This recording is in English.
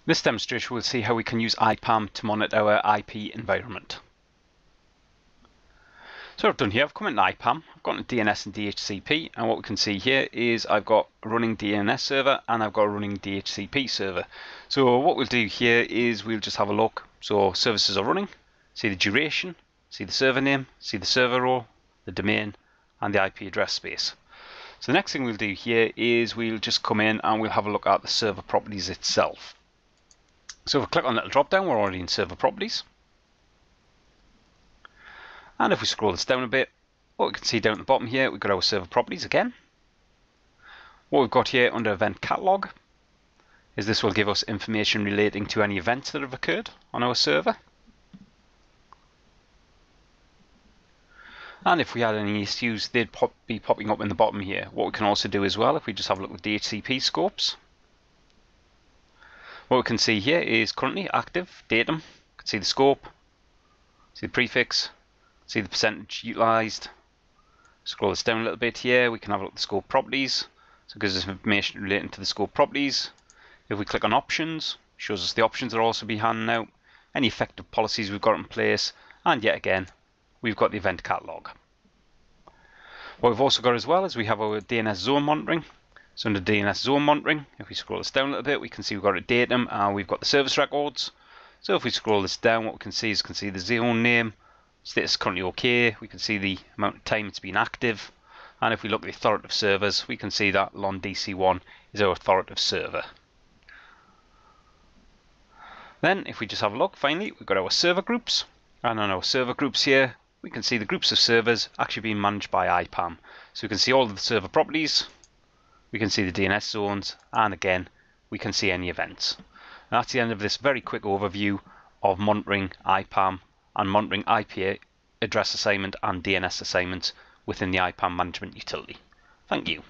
This demonstration we'll see how we can use IPAM to monitor our IP environment. So what I've done here, I've come into IPAM, I've gone to DNS and DHCP, and what we can see here is I've got a running DNS server and I've got a running DHCP server. So what we'll do here is we'll just have a look. So services are running, see the duration, see the server name, see the server role, the domain, and the IP address space. So the next thing we'll do here is we'll just come in and we'll have a look at the server properties itself. So if we click on the little drop down, we're already in server properties. And if we scroll this down a bit, what we can see down at the bottom here, we've got our server properties again. What we've got here under event catalog is this will give us information relating to any events that have occurred on our server. And if we had any issues, they'd be popping up in the bottom here. What we can also do as well, if we just have a look at Dhcp Scopes, what we can see here is currently active datum. You can see the scope, see the prefix, see the percentage utilized. Scroll this down a little bit here, we can have a look at the scope properties. So it gives us information relating to the scope properties. If we click on options, it shows us the options that are also being handed out, any effective policies we've got in place, and yet again, we've got the event catalog. What we've also got as well is we have our DNS zone monitoring. So under DNS zone monitoring, if we scroll this down a little bit, we can see we've got a datum and we've got the service records. So if we scroll this down, what we can see is the zone name, status is currently OK, we can see the amount of time it's been active, and if we look at the authoritative servers, we can see that LON DC1 is our authoritative server. Then if we just have a look, finally we've got our server groups, and on our server groups here we can see the groups of servers actually being managed by IPAM. So we can see all of the server properties, we can see the DNS zones, and again we can see any events. And that's the end of this very quick overview of monitoring IPAM and monitoring IP address assignment and DNS assignments within the IPAM management utility. Thank you.